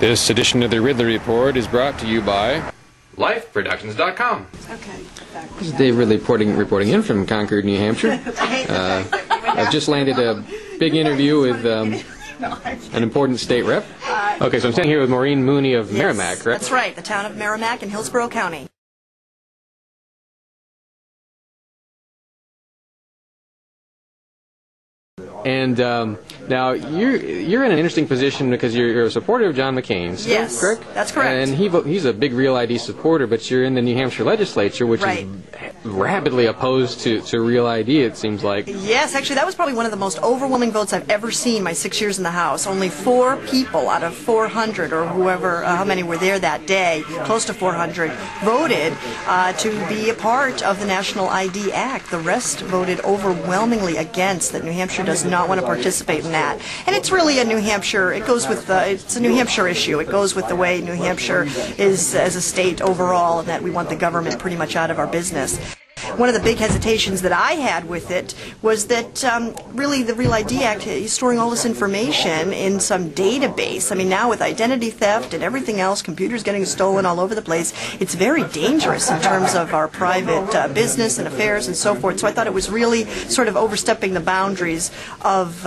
This edition of the Ridley Report is brought to you by LifeProductions.com. Okay. This is Dave Ridley reporting in from Concord, New Hampshire. I've just landed a big interview with an important state rep. Okay, so I'm standing here with Maureen Mooney of Merrimack, correct? That's right, the town of Merrimack in Hillsborough County. And now you're in an interesting position because you're a supporter of John McCain, still, yes, correct? That's correct. And he's a big Real ID supporter, but you're in the New Hampshire legislature, which is rapidly opposed to Real ID, it seems like. Yes, actually, that was probably one of the most overwhelming votes I've ever seen my 6 years in the House. Only 4 people out of 400, or whoever, how many were there that day, close to 400, voted to be a part of the National ID Act. The rest voted overwhelmingly against, that New Hampshire does not want to participate in that. And it's really a New Hampshire, it goes with, it's a New Hampshire issue. It goes with the way New Hampshire is as a state overall, and that we want the government pretty much out of our business. One of the big hesitations that I had with it was that really the Real ID Act is storing all this information in some database. I mean, now with identity theft and everything else, computers getting stolen all over the place, it's very dangerous in terms of our private business and affairs and so forth. So I thought it was really sort of overstepping the boundaries of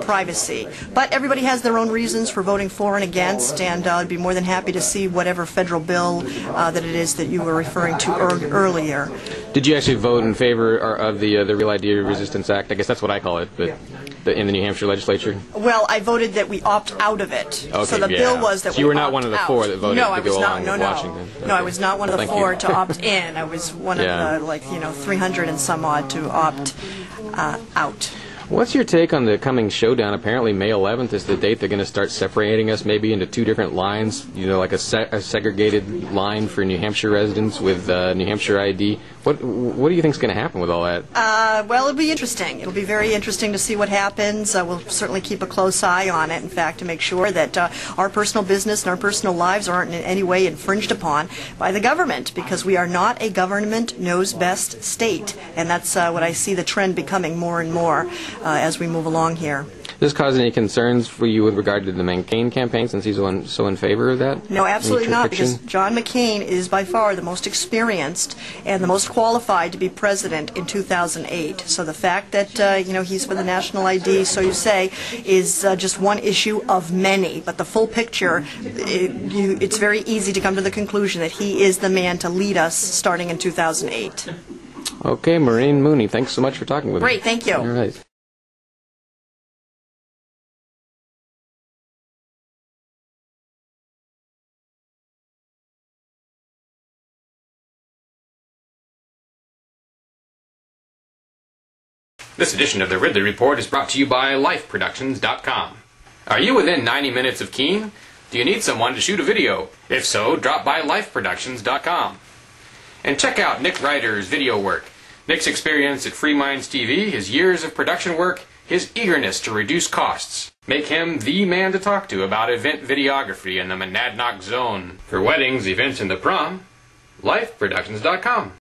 privacy. But everybody has their own reasons for voting for and against, and I'd be more than happy to see whatever federal bill that it is that you were referring to earlier. Did you actually vote in favor of the Real ID Resistance Act? I guess that's what I call it, but in the New Hampshire legislature? Well, I voted that we opt out of it. Okay, so the bill was that so you were not one of the 4 that voted to go not, along with Washington? Okay. No, I was not one of the 4 to opt in. I was one of the, 300 and some odd to opt out. What's your take on the coming showdown? Apparently May 11th is the date they're going to start separating us maybe into 2 different lines, like a segregated line for New Hampshire residents with New Hampshire ID. What do you think is going to happen with all that? Well, it'll be interesting. It'll be very interesting to see what happens. We'll certainly keep a close eye on it, in fact, to make sure that our personal business and our personal lives aren't in any way infringed upon by the government, because we are not a government knows best state, and that's what I see the trend becoming more and more as we move along here. Does this cause any concerns for you with regard to the McCain campaign, since he's so in favor of that? No, absolutely not, because John McCain is by far the most experienced and the most qualified to be president in 2008. So the fact that he's for the national ID, so you say, is just one issue of many. But the full picture, it's very easy to come to the conclusion that he is the man to lead us starting in 2008. Okay, Maureen Mooney, thanks so much for talking with me. Great, thank you. All right. This edition of the Ridley Report is brought to you by LifeProductions.com. Are you within 90 minutes of Keene? Do you need someone to shoot a video? If so, drop by LifeProductions.com. And check out Nick Ryder's video work. Nick's experience at Free Minds TV, his years of production work, his eagerness to reduce costs make him the man to talk to about event videography in the Monadnock Zone. For weddings, events, and the prom, LifeProductions.com.